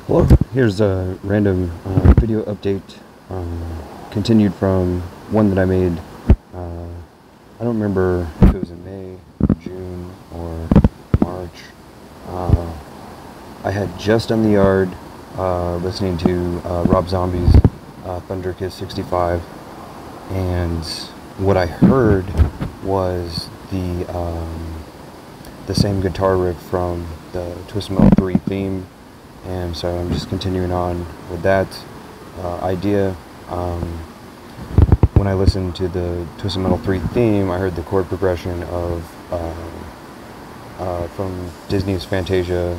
Hello, here's a random video update, continued from one that I made, I don't remember if it was in May, June, or March. I had just done the yard, listening to Rob Zombie's Thunder Kiss 65, and what I heard was the same guitar riff from the Twisted Metal 3 theme. And so I'm just continuing on with that idea. When I listened to the Twisted Metal 3 theme, I heard the chord progression of from Disney's Fantasia.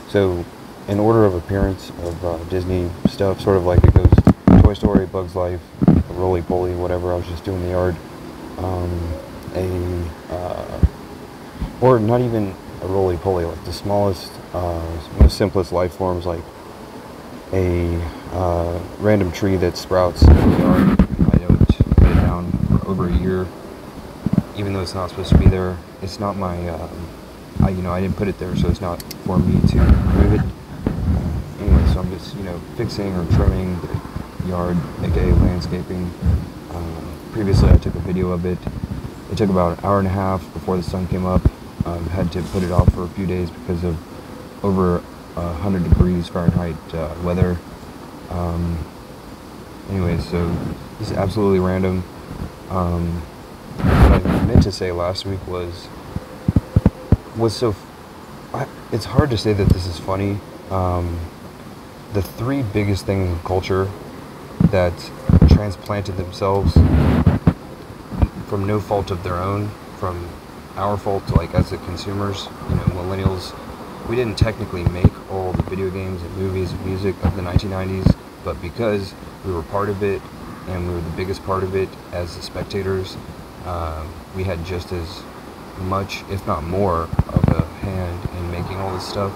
So in order of appearance of Disney stuff, sort of like it goes Toy Story, Bug's Life, Roly Poly, whatever. I was just doing the yard. Or not even a roly poly, like the smallest, most simplest life forms, like a random tree that sprouts in the yard. I don't put it down for over a year, even though it's not supposed to be there. It's not my, I didn't put it there, so it's not for me to remove it. Anyway, so I'm just, fixing or trimming the yard, aka landscaping. Previously, I took a video of it. It took about an hour and a half before the sun came up. Had to put it off for a few days because of over 100 degrees Fahrenheit weather. Anyway, so this is absolutely random. What I meant to say last week was it's hard to say that this is funny. The three biggest things in culture that transplanted themselves from no fault of their own, from our fault, like as the consumers, millennials. We didn't technically make all the video games and movies and music of the 1990s, but because we were part of it and we were the biggest part of it as the spectators, we had just as much, if not more, of a hand in making all this stuff.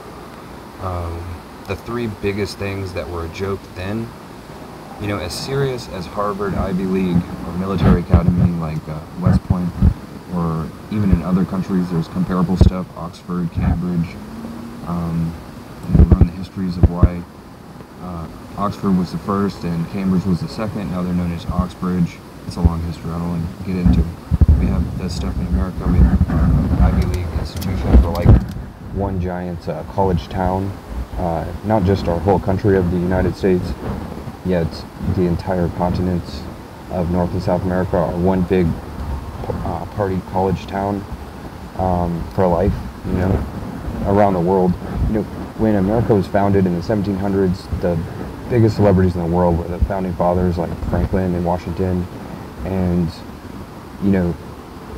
The three biggest things that were a joke then, as serious as Harvard, Ivy League, or military academy like West Point, or even in other countries, there's comparable stuff, Oxford, Cambridge. We run the histories of why Oxford was the first and Cambridge was the second. Now they're known as Oxbridge. It's a long history, I don't want to get into. We have this stuff in America. We have Ivy League institutions for like one giant college town. Not just our whole country of the United States, yet the entire continents of North and South America are one big party college town for life, around the world. When America was founded in the 1700s, the biggest celebrities in the world were the founding fathers like Franklin and Washington, and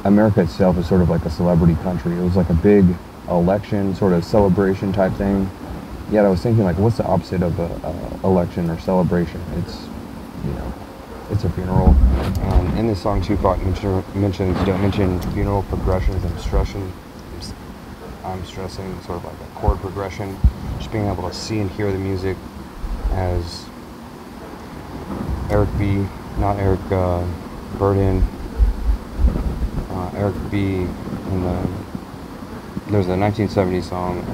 America itself is sort of like a celebrity country. It was like a big election sort of celebration type thing. Yet I was thinking, like, what's the opposite of a election or celebration? It's a funeral. In this song, Tupac mentions, don't mention funeral progressions. I'm stressing sort of like a chord progression. Just being able to see and hear the music as Eric B, not Eric Burden, Eric B there's a 1970s song,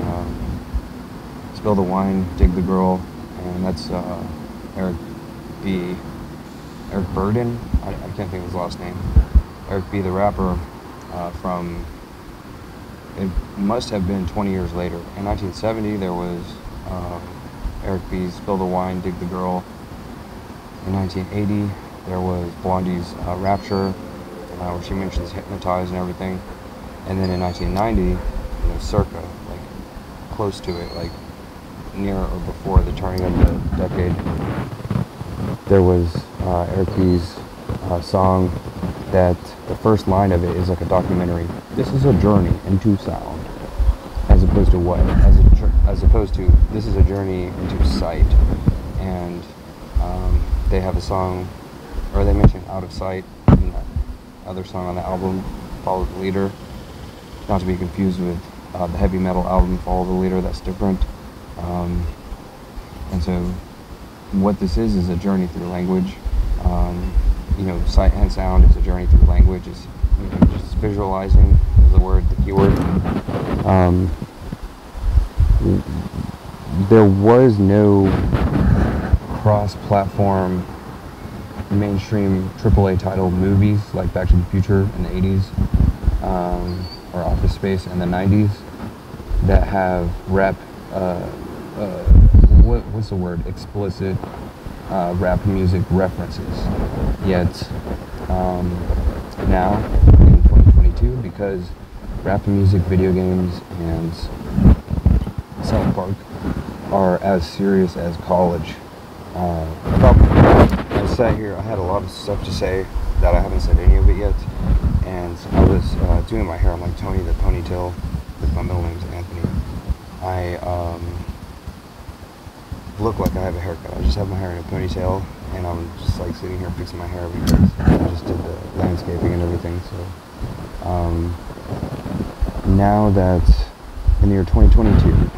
Spill the Wine, Dig the Girl, and that's Eric Burden, I can't think of his last name. Eric B, the rapper, from, it must have been 20 years later. In 1970, there was Eric B's Spill the Wine, Dig the Girl. In 1980, there was Blondie's Rapture, where she mentions hypnotize and everything. And then in 1990, circa, like close to it, like near or before the turning of the decade, there was Eric B's song that the first line of it is like a documentary. This is a journey into sound, as opposed to what? As opposed to this is a journey into sight. And they have a song, or they mention Out of Sight in that other song on the album, Follow the Leader. Not to be confused with the heavy metal album Follow the Leader, that's different. And so what this is a journey through language. Sight and sound is a journey through language. It's just visualizing is the word, the keyword. there was no cross-platform mainstream AAA title movies like Back to the Future in the 80s, or Office Space in the 90s that have what's the word? Explicit rap music references. Yet now in 2022, because rap music, video games, and South Park are as serious as college. I sat here, I had a lot of stuff to say that I haven't said any of it yet, and I was doing my hair. I'm like Tony the Ponytail, because my middle name is Anthony. I look like I have a haircut. I just have my hair in a ponytail, and I'm just like sitting here fixing my hair because I just did the landscaping and everything. So now that in the year 2022,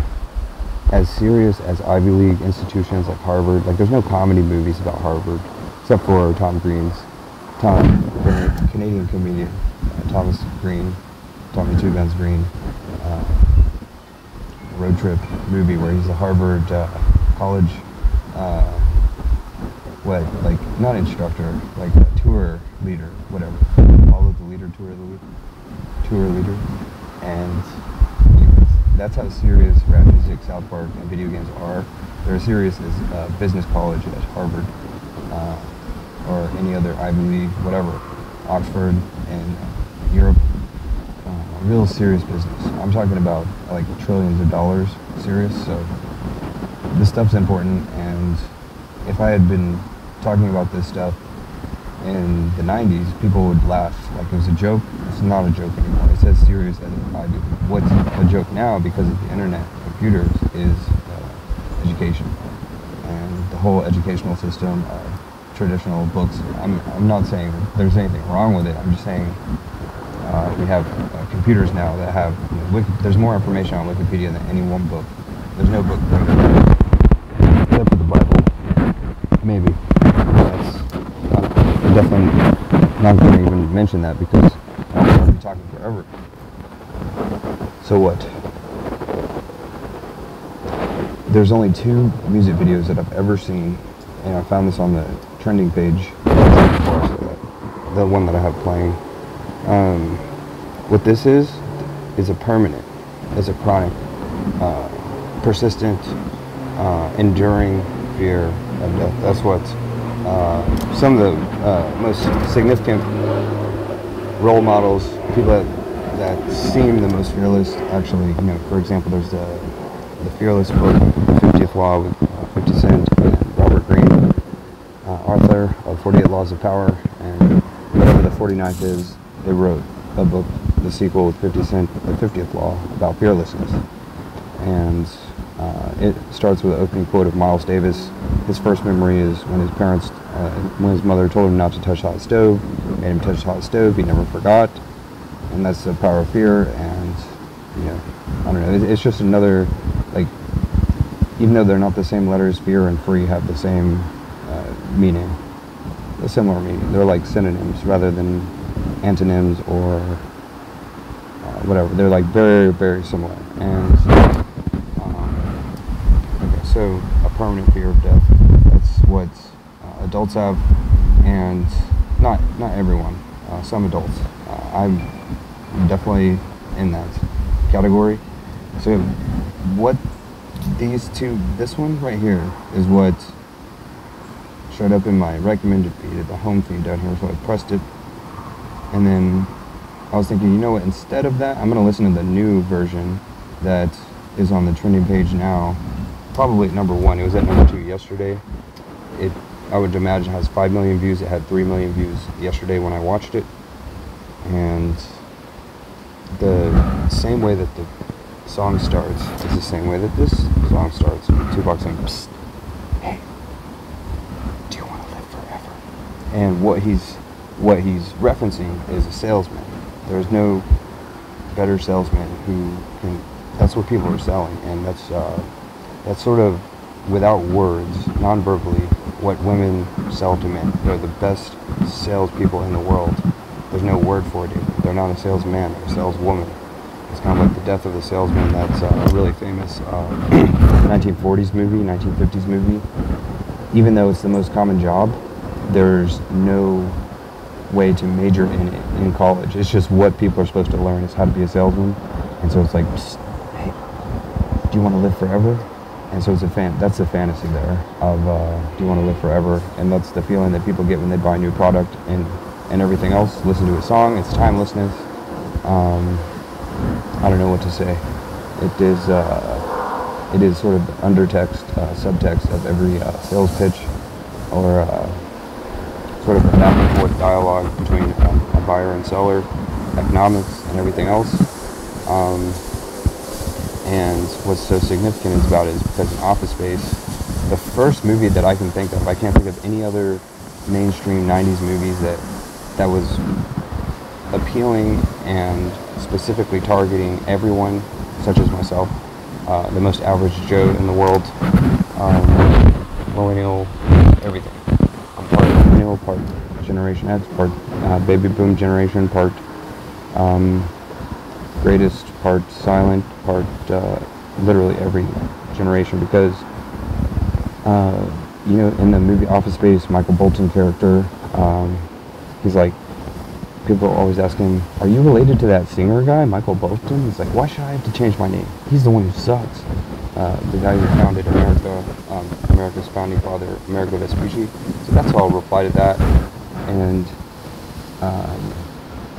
as serious as Ivy League institutions like Harvard, like there's no comedy movies about Harvard except for the Canadian comedian Thomas Green, Tommy Two Guns Green, road trip movie where he's a Harvard college, not instructor, like a tour leader, whatever. Follow the leader, tour leader, and that's how serious rap music, South Park, and video games are. They're as serious as business college at Harvard, or any other Ivy League, whatever, Oxford, and Europe. Real serious business. I'm talking about like trillions of dollars serious, so this stuff's important, and if I had been talking about this stuff in the 90s, people would laugh like it was a joke. It's not a joke anymore. It's as serious as I do. What's a joke now, because of the internet, computers, is education. And the whole educational system, traditional books, I'm not saying there's anything wrong with it. I'm just saying we have computers now that have, there's more information on Wikipedia than any one book. There's no book except for the Bible. Maybe. I'm definitely not going to even mention that because I'll be talking forever. So what? There's only 2 music videos that I've ever seen, and I found this on the trending page, the one that I have playing. What this is a permanent, is a chronic, persistent, enduring fear of death. That's what some of the most significant role models, people that seem the most fearless, actually, for example, there's the Fearless book, The 50th Law, with 50 Cent and Robert Greene, Arthur of 48 Laws of Power, and whatever the 49th is, they wrote a book, the sequel with 50 Cent, The 50th Law, about fearlessness. And it starts with the opening quote of Miles Davis. His first memory is when when his mother told him not to touch the hot stove, made him touch the hot stove, he never forgot. And that's the power of fear. And, I don't know, it's just another, even though they're not the same letters, fear and free have the same meaning, a similar meaning. They're like synonyms rather than antonyms or whatever. They're like very, very similar. And okay, so a permanent fear of death. That's what adults have, and not everyone. Some adults. I'm definitely in that category. So what these two, this one right here is what showed up in my recommended feed, the home feed down here. So I pressed it, and then I was thinking, you know what, instead of that, I'm going to listen to the new version that is on the trending page now. Probably at number 1. It was at number 2 yesterday. It, I would imagine, has 5 million views. It had 3 million views yesterday when I watched it. And the same way that the song starts is the same way that this song starts. Tupac saying, "Psst, hey, do you want to live forever?" And what he's referencing is a salesman. There's no better salesman who can. That's what people are selling, and that's sort of, without words, non-verbally, what women sell to men. They're the best salespeople in the world. There's no word for it. They're not a salesman, they're a saleswoman. It's kind of like The Death of the Salesman. That's a really famous 1940s movie, 1950s movie. Even though it's the most common job, there's no way to major in it in college. It's just what people are supposed to learn is how to be a salesman. And so it's like, hey, do you want to live forever? And so it's that's the fantasy there of do you want to live forever? And that's the feeling that people get when they buy a new product and everything else. Listen to a song, it's timelessness. I don't know what to say. It is sort of the undertext, subtext of every sales pitch, or sort of a back and forth dialogue between a buyer and seller, economics and everything else. And what's so significant about it is because in Office Space, the first movie that I can think of, I can't think of any other mainstream 90s movies that was appealing and specifically targeting everyone, such as myself, the most average Joe in the world, millennial, everything. I'm part millennial, part Generation X, part baby boom generation, part greatest, part silent, part literally every generation, because in the movie Office Space, Michael Bolton character, he's like, people always ask him, are you related to that singer guy, Michael Bolton? He's like, why should I have to change my name? He's the one who sucks. The guy who founded America, America's founding father, Amerigo Vespucci. So that's how I'll reply to that. And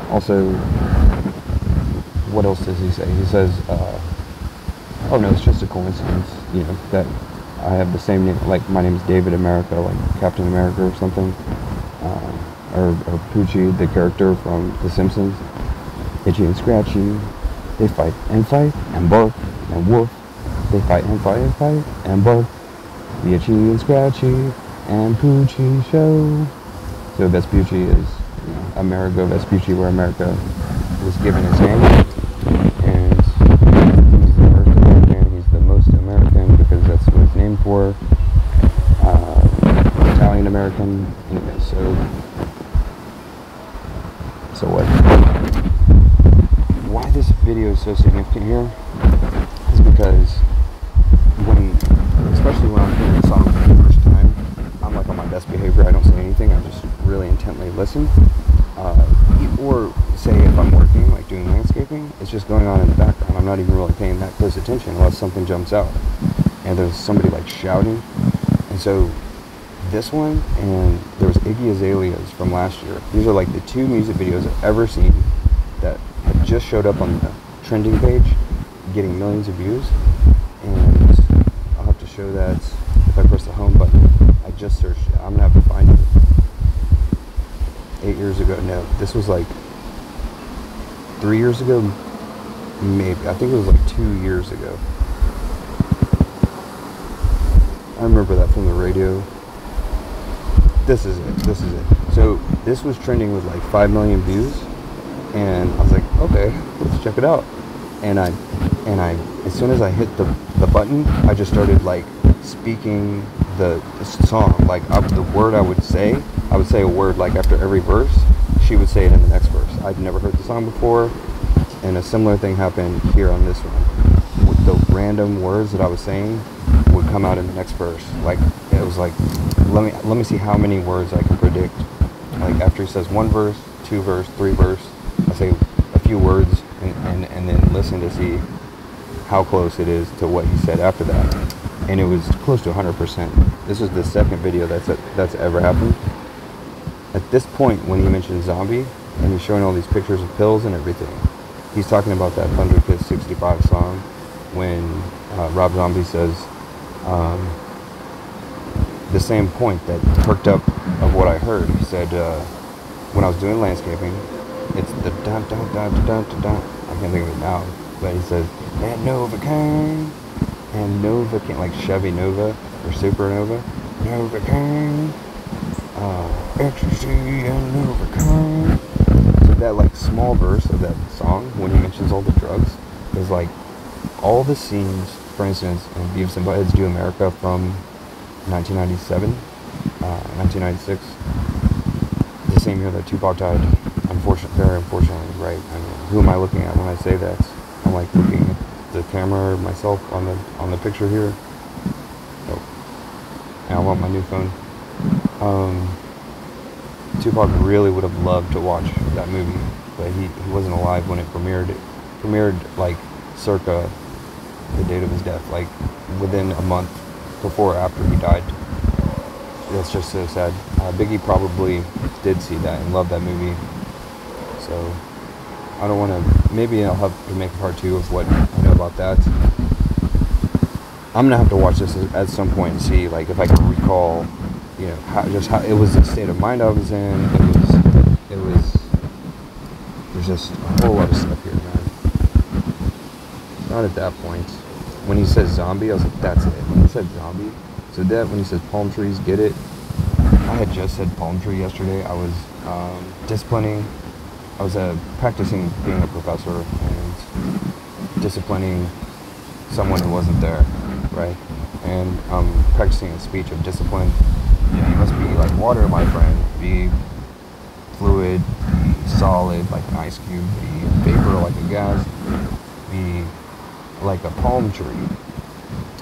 also, what else does he say? He says, oh no, it's just a coincidence, that I have the same name, like my name is David America, like Captain America or something. Or Poochie, the character from The Simpsons. Itchy and Scratchy, they fight and bark and woof. They fight and and bark. The Itchy and Scratchy and Poochie show. So Vespucci is Amerigo Vespucci, where America was given his name. And he's the first American, he's the most American because that's what it's named for. Italian American. Anyway, so what? Why this video is so significant here is because especially when I'm hearing a song for the first time, I'm like on my best behavior. I don't say anything. I just really intently listen. Or say if I'm working, like doing landscaping, it's just going on in the background. I'm not even really paying that close attention unless something jumps out and there's somebody like shouting. And so this one, and there was Iggy Azalea's from last year. These are like the two music videos I've ever seen that have just showed up on the trending page, getting millions of views. And I'll have to show that if I press the home button. I just searched it. I'm gonna have to find it. 8 years ago, no, this was like 3 years ago, maybe. I think it was like 2 years ago. I remember that from the radio. This is it. So this was trending with like 5 million views, and I was like, okay, let's check it out. And I as soon as I hit the button, I just started like speaking the song, like the word I would say a word like after every verse. She would say it in the next verse. I'd never heard the song before, and a similar thing happened here on this one. With the random words that I was saying would come out in the next verse. Like it was like, let me see how many words I can predict. Like after he says one verse, 2 verse, 3 verse, I say a few words and then listen to see how close it is to what he said after that. And it was close to 100%. This is the second video that's ever happened. At this point, when he mentioned zombie, and he's showing all these pictures of pills and everything, he's talking about that Thunder Kiss 65 song when Rob Zombie says the same point that perked up of what I heard. He said, when I was doing landscaping, it's the dun dun dun dun dun dun. I can't think of it now, but he says, and Novocaine, and Novocaine, like Chevy Nova or Supernova, Novocaine, ecstasy and Novocaine. So that like small verse of that song, when he mentions all the drugs, is like all the scenes. For instance, in Beavis and Butthead's Do America from 1997, 1996, the same year that Tupac died. Very unfortunately, right? I mean, who am I looking at when I say that? I'm like looking at the camera myself on the picture here. Oh, and I want my new phone. Tupac really would have loved to watch that movie, but he wasn't alive when it premiered. It premiered like circa the date of his death, like within a month before or after he died. That's just so sad. Biggie probably did see that and loved that movie. So I don't want to. Maybe I'll have to make a part 2 of what I know about that. I'm gonna have to watch this at some point and see, like, if I can recall, you know, how it was, the state of mind I was in. There's just a whole lot of stuff here, man. Not at that point. When he says zombie, I was like, that's it. When he said zombie, so that when he says palm trees, get it. I had just said palm tree yesterday. I was disciplining. I was practicing being a professor and disciplining someone who wasn't there, right? And practicing a speech of discipline. You must be like water, my friend. Be fluid, be solid like an ice cube, be vapor like a gas, be like a palm tree,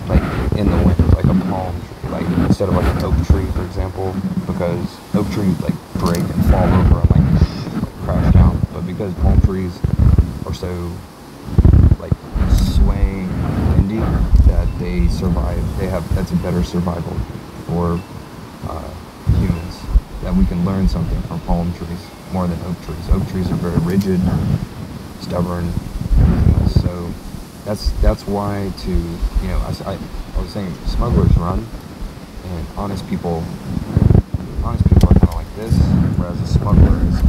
like in the wind, like a palm tree, like instead of like an oak tree, for example, because oak trees like break and fall over and like crash down, but because palm trees are so like swaying and windy that they survive, that's a better survival for humans, that we can learn something from palm trees more than oak trees. Oak trees are very rigid, stubborn, everything else. So that's why I was saying smugglers run, and honest people are kind of like this, whereas a smuggler is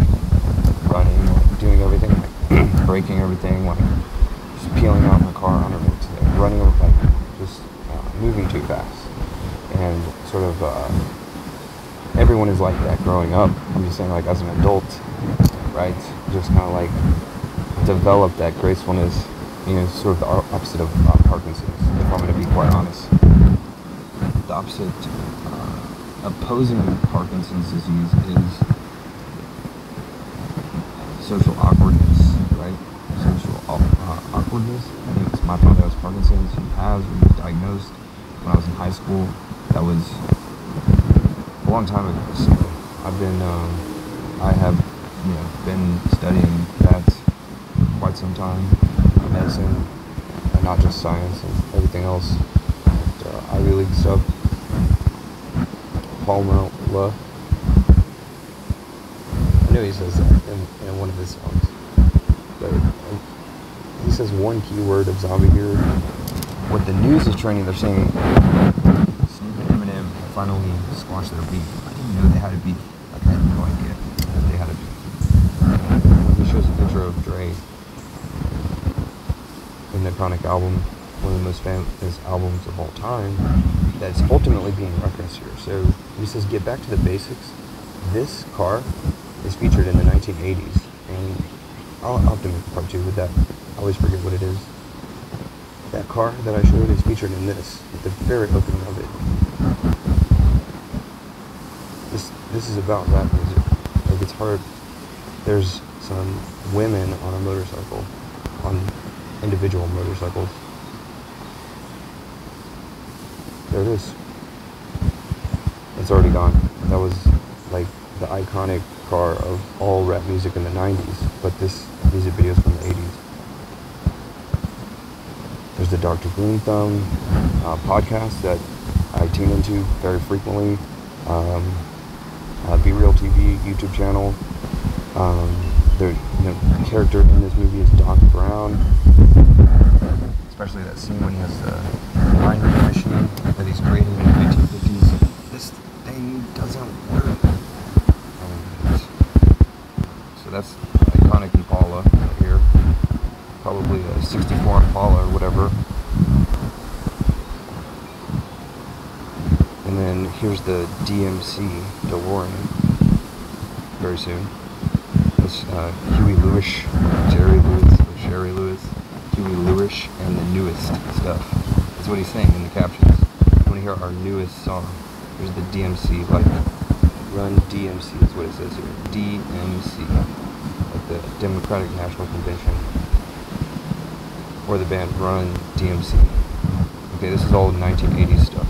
running, like doing everything, like breaking everything, like just peeling out my car, I don't know, running, like just moving too fast. And sort of everyone is like that growing up. I'm just saying, like, as an adult, right? Just kind of like develop that gracefulness, sort of the opposite of Parkinson's, if I'm going to be quite honest. The opposite, opposing Parkinson's disease is social awkwardness, right? Social awkwardness. I think it's my father has Parkinson's. He was diagnosed when I was in high school. That was a long time ago. So I have been studying that for quite some time, medicine, and not just science and everything else. Ivy League stuff. Palmer Love. I know he says that in one of his songs, but he says one key word of zombie here. What the news is training, they're saying Snoop and Eminem finally squashed their beef. I didn't know they had a beef. Like, I had no idea that they had a beef. When he shows a picture of Dre in the Chronic album, one of the most famous albums of all time, that's ultimately being referenced here. So he says, get back to the basics. This car is featured in the 1980s, and I'll have to make a part 2 with that. I always forget what it is. That car that I showed is featured in this, at the very opening of it. This is about rap music. Like, it's hard. There's some women on a motorcycle, on individual motorcycles. There it is. It's already gone. That was like the iconic car of all rap music in the 90s, but this music video is from the 80s. There's the Dr. Green Thumb podcast that I tune into very frequently. Be Real TV YouTube channel. The character in this movie is Doc Brown. Especially that scene when he has the line reading machine that he's creating in the 1950s. This thing doesn't work. So that's iconic Impala right here. Probably a 64 Impala or whatever. And then here's the DMC DeLorean. Very soon. It's Huey Lewis, Jerry Lewis, Huey Lewis, and the newest stuff. That's what he's saying in the captions. You want to hear our newest song? Here's the DMC, like Run DMC is what it says here. DMC, like the Democratic National Convention. or the band Run DMC. Okay, this is all 1980s stuff.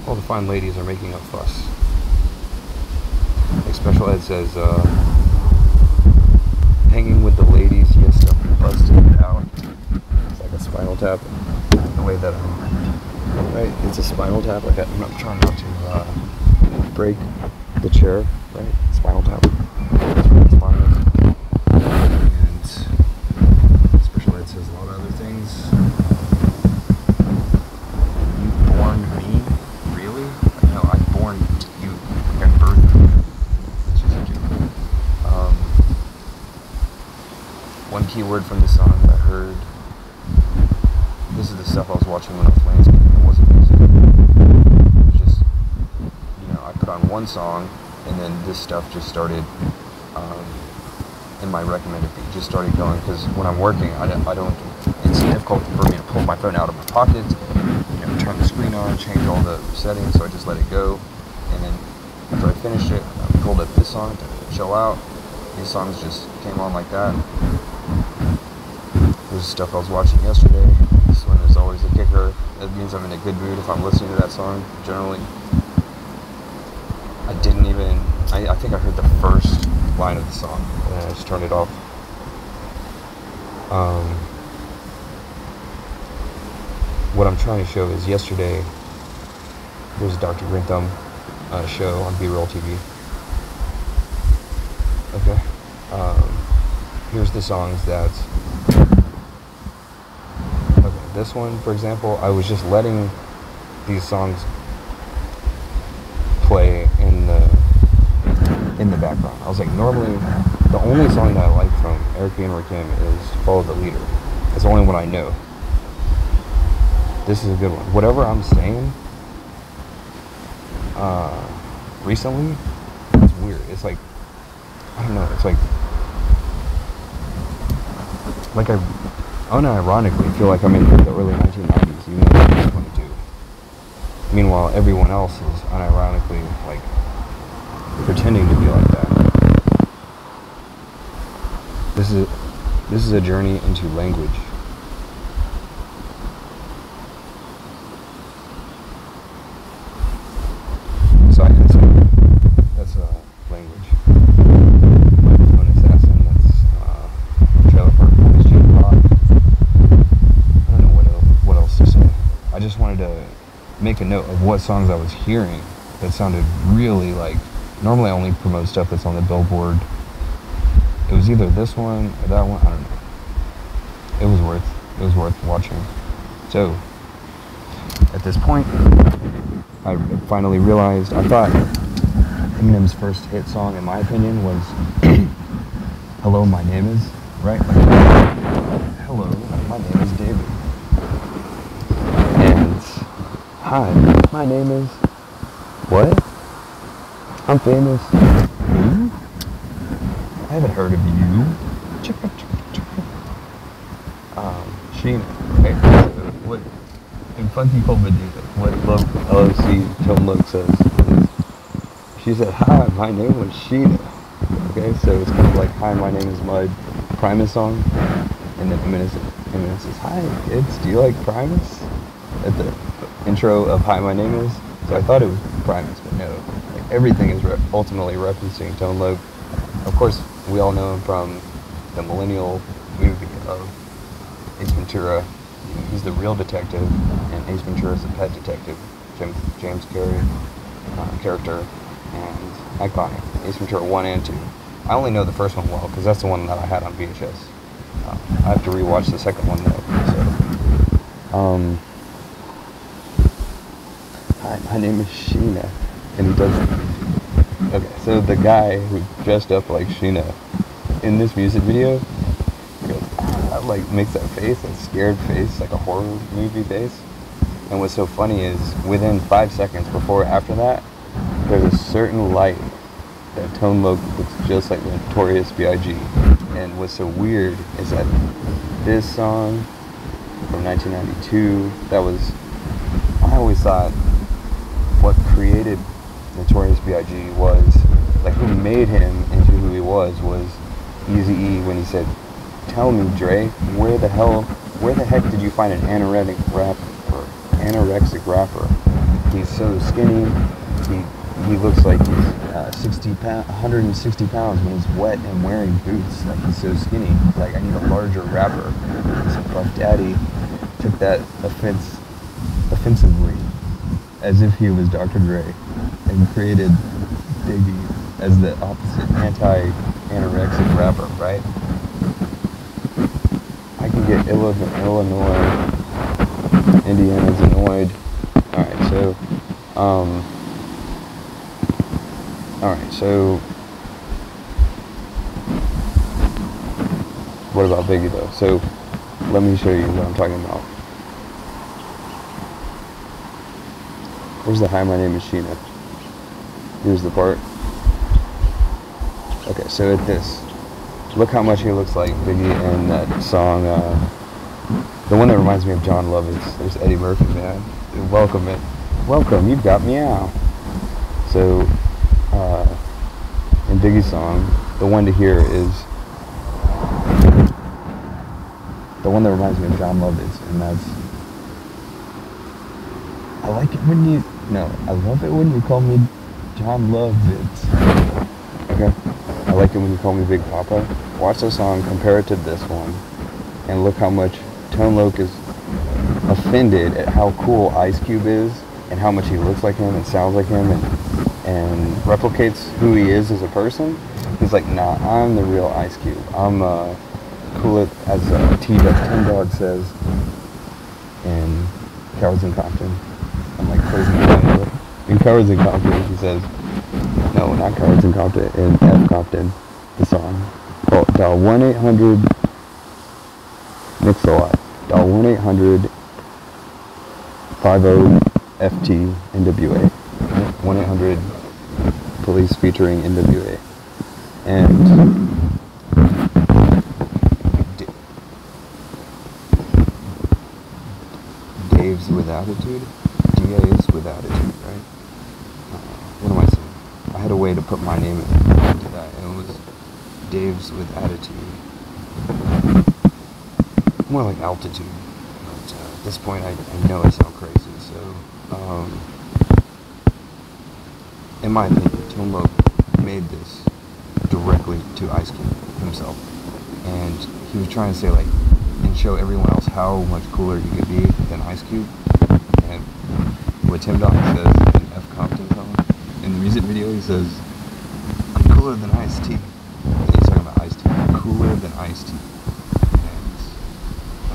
All the fine ladies are making a fuss. Like Special Ed says, hanging with the ladies, yes, stuff busted out. It's like a Spinal Tap. The way that right, it's a Spinal Tap. Like I'm not trying not to break the chair, right? Spinal Tap. And Special Ed says a lot of other things. You born me? Really? Like, no, I born you. Like I birthed you. It's just a joke. One key word from the song that I heard. This is the stuff I was watching when I was landscaping. It wasn't music. It was just, I put on one song, and then this stuff just started, in my recommended feed, just started going, because when I'm working, it's difficult for me to pull my phone out of my pocket, turn the screen on, change all the settings, so I just let it go, and then after I finished it, I pulled up this song to chill out. These songs just came on like that. There's stuff I was watching yesterday. This one is always a kicker. That means I'm in a good mood if I'm listening to that song, generally. I think I heard the first line of the song, and I just turned it off. What I'm trying to show is yesterday, there was a Dr. Grintham show on B-Roll TV. Okay. Here's the songs that... Okay, this one, for example, I was just letting these songs play in the background. I was like, normally, the only song that I like from Eric B. and Rakim is Follow the Leader. It's the only one I know. This is a good one. Whatever I'm saying, recently, it's weird. It's like, I don't know, it's like I unironically feel like I'm in the early 1990s, even though I'm 22. Meanwhile, everyone else is unironically, like, pretending to be like that. This is a journey into language. So I can say that's language. Microphone Assassin, that's Trailer Park Boys, Jim Rock. I don't know what else to say. I just wanted to make a note of what songs I was hearing that sounded really like... Normally I only promote stuff that's on the Billboard. It was either this one or that one, I don't know. It was worth watching. So, at this point, I finally realized, I thought Eminem's first hit song, in my opinion, was Hello, My Name Is, right? Hello, my name is David. And, hi, my name is... What? I'm famous. Who? I haven't heard of you. Sheena. Okay, so what, in Funky Pulpit, what Love LOC Tone Loc says is, she said, hi, my name was Sheena. Okay, so it's kind of like, hi, my name is Mud, Primus song. And then Eminem says, hi, kids, do you like Primus? At the intro of Hi, My Name Is. So I thought it was Primus, but no. Like, everything is ultimately referencing Tone Loc. Of course, we all know him from the millennial movie of Ace Ventura. He's the real detective, and Ace Ventura is the pet detective. James Carrey character, and iconic. Ace Ventura 1 and 2. I only know the first one well, because that's the one that I had on VHS. I have to rewatch the second one though. So, hi, my name is Sheena, and he does. Okay, so the guy who dressed up like Sheena in this music video goes, like makes that face, that scared face, like a horror movie face. And what's so funny is, within 5 seconds before or after that, there's a certain light that Tone Loc looks just like Notorious B.I.G. And what's so weird is that this song from 1992, that was, I always thought what created Notorious B.I.G. was, like, who made him into who he was Eazy-E, when he said, "Tell me, Dre, where the heck did you find an anorexic rapper? He's so skinny, he looks like he's 160 pounds when he's wet and wearing boots. Like, he's so skinny. Like, I need a larger rapper." So Puff Daddy took that offensively, as if he was Dr. Dre, and created Biggie as the opposite anti-anorexic rapper, right? I can get Illinois, Indiana's annoyed. Alright, so what about Biggie though? So let me show you what I'm talking about. Where's the "Hi, my name is Sheena"? Here's the part. Okay, so at this, look how much he looks like Biggie in that song, the one that reminds me of John Lovitz. There's Eddie Murphy, man. Welcome, you've got meow. So, in Biggie's song, the one to hear is the one that reminds me of John Lovitz, and that's, I love it when you call me John Lovitz. Okay? I like it when you call me Big Papa. Watch the song, compare it to this one, and look how much Tone Loc is offended at how cool Ice Cube is, and how much he looks like him and sounds like him, and replicates who he is as a person. He's like, nah, I'm the real Ice Cube. I'm cool, as Tim Dog says in Cowards in Compton. I'm like crazy. In Cowards in Compton, he says, no, not Cowards in Compton, in F Compton, the song. Called dial 1-800 Mix-a-Lot. Dial 1-800-50-FT NWA. 1-800 Police featuring NWA. And Dave's with attitude. DA's with attitude, right? What am I saying? I had a way to put my name into that, and it was Dave's with attitude. More like altitude. But at this point, I know I sound crazy. So, in my opinion, Tone Loc made this directly to Ice Cube himself, and he was trying to say, like, and show everyone else how much cooler he could be than Ice Cube. And what Tim Dog says in F Compton song, in the music video, he says, "I'm cooler than Ice-T." And he's talking about Ice-T. Cooler than Ice-T. And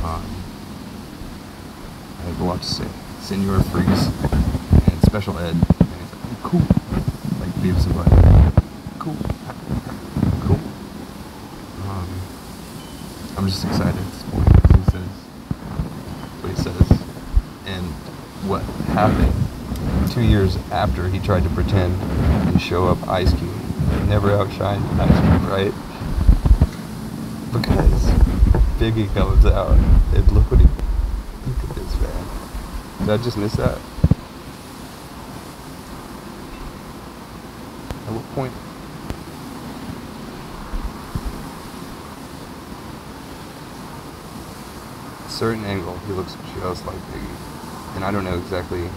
I have a lot to say. Senor Freeze and Special Ed. And he's like, "I'm cool." Like Beavis and Butthead. Cool. I'm just excited at this point. He says what he says, and what happened 2 years after he tried to pretend and show up Ice Cube. Never outshined Ice Cube, right? Because Biggie comes out, and look at this, man. Did I just miss that? At what point? Certain angle, he looks just like Biggie, and I don't know exactly.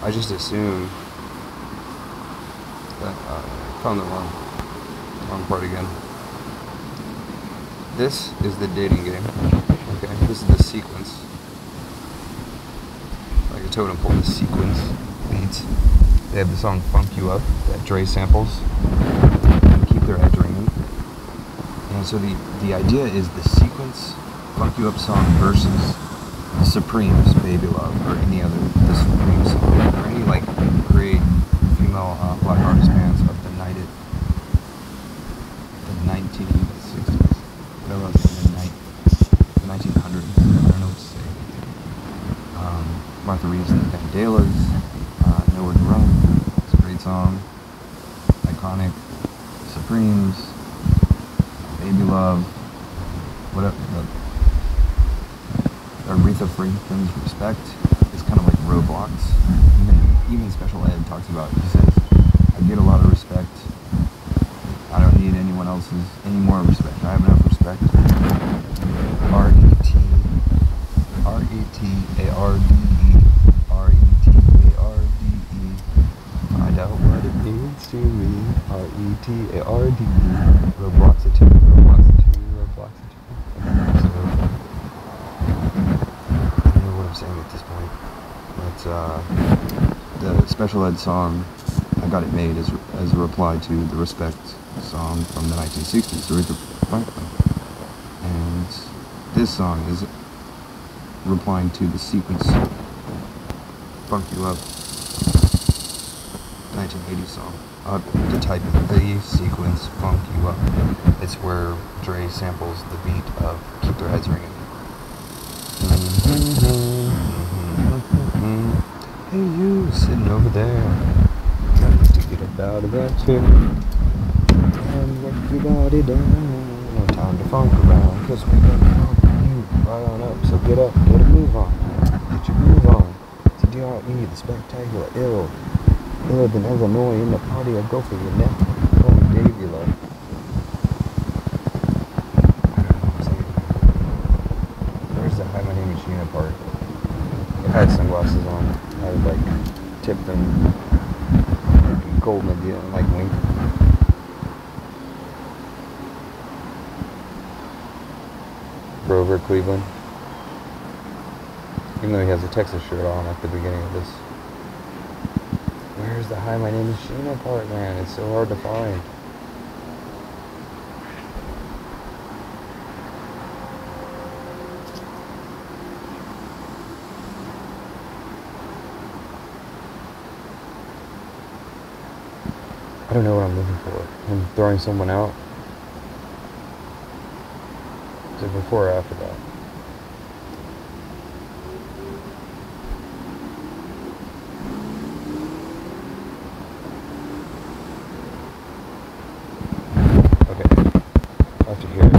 I just assume that I found the wrong part again. This is the dating game. Okay, this is the sequence, like a totem pole. The sequence beats. They have the song "Funk You Up" that Dre samples. Keep their edge ringing. And so the idea is the sequence. Funk You Up song versus Supreme's Baby Love, or any other the Supreme song, or any like great female black artist bands of the 1960s, whatever else, the 1900s. I don't know what to say. Martha Reeves and the Vandellas, Nowhere to Run. It's a great song, iconic. Supremes, Baby Love, whatever. Aretha Franklin's Respect is kind of like Roblox. Even Special Ed talks about it. He says, I get a lot of respect. I don't need anyone else's any more respect. I have enough respect. R-E-T-A-R-D-E R-E-T-A-R-D-E. Find out what it means to me. R-E-T-A-R-D-E. Roblox it to me. Roblox it to me. Roblox it to me. So, I don't know what I'm saying at this point. But the Special Ed song, I got it made as a reply to the Respect song from the 1960s, Aretha Franklin. And this song is replying to the Sequence Funk You Up 1980 song. To type in the Sequence Funk You Up. It's where Dre samples the beat of Keep Their Heads Ringing. Hey, you sitting over there, got to get up out of that chair and work your body down. No time to funk around, cause we got you right on up. So get up, get a move on, get your groove on. TDRE, the spectacular, iller than Illinois in the party. I go for your neck, call me Dave, you love. I don't know what I'm saying. Where's the Hi, My Name is Sheena part? If I had sunglasses on, I would like tip them golden again, like wink. Grover Cleveland. Even though he has a Texas shirt on at the beginning of this. Where's the Hi, My Name is Sheena part, man? It's so hard to find. I don't know what I'm looking for. I'm throwing someone out. Is it before or after that? Okay. After here.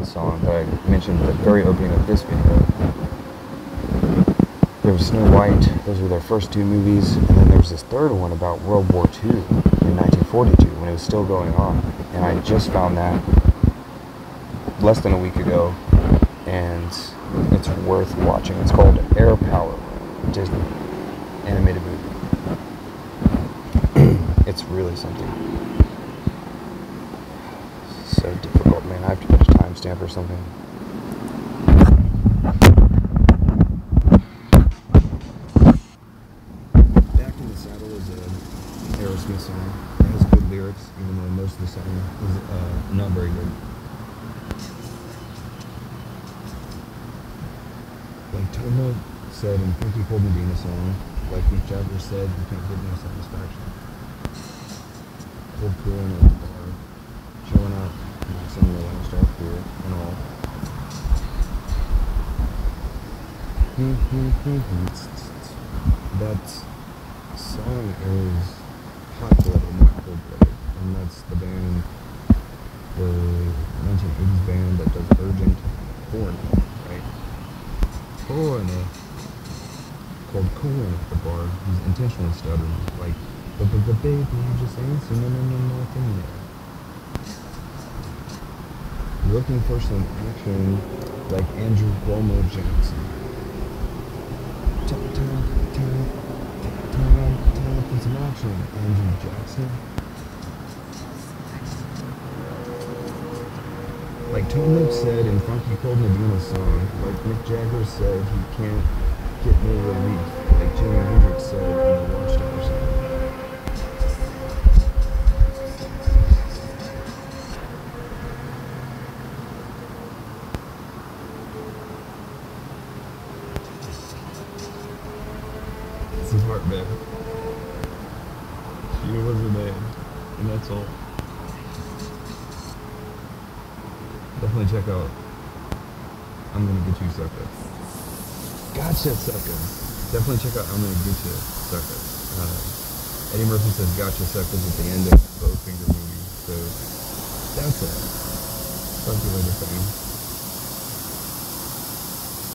Song that I mentioned at the very opening of this video. There was Snow White, those were their first two movies, and then there was this third one about World War II in 1942 when it was still going on, and I just found that less than a week ago, and it's worth watching. It's called Air Power, Disney animated movie. It's really something. So difficult, man. I have to put a timestamp or something. Back in the Saddle is an Aerosmith song. It has good lyrics, even though most of the song is not very good. Like Tomo said in Funky Cold Medina song, like Mick Jagger said, you can't give no satisfaction. Cold cool in a bar, chilling out. Some of the last off here and all. That song is Hot Blooded, not Cold Blooded, and that's the band, the 1980s band that does Urgent Foreigner, right? Foreigner, called Coolin at the bar. He's intentionally stuttering, like, but baby, you just answer, no, nothing there. Looking for some action, like Andrew Cuomo Jackson. Time for some action, Andrew Jackson. Like Tom Nook said in Funky Cold Medina song, like Mick Jagger said he can't get no relief, like Jimi Hendrix said in the Watchtower song. That's the part, man. She was a man, and that's all. Definitely check out I'm Gonna Get You Sucker. Gotcha, sucker. Definitely check out I'm Gonna Get You Sucker. Eddie Murphy says gotcha suckers at the end of Bowfinger movie, so that's it. Talk to you later, fam.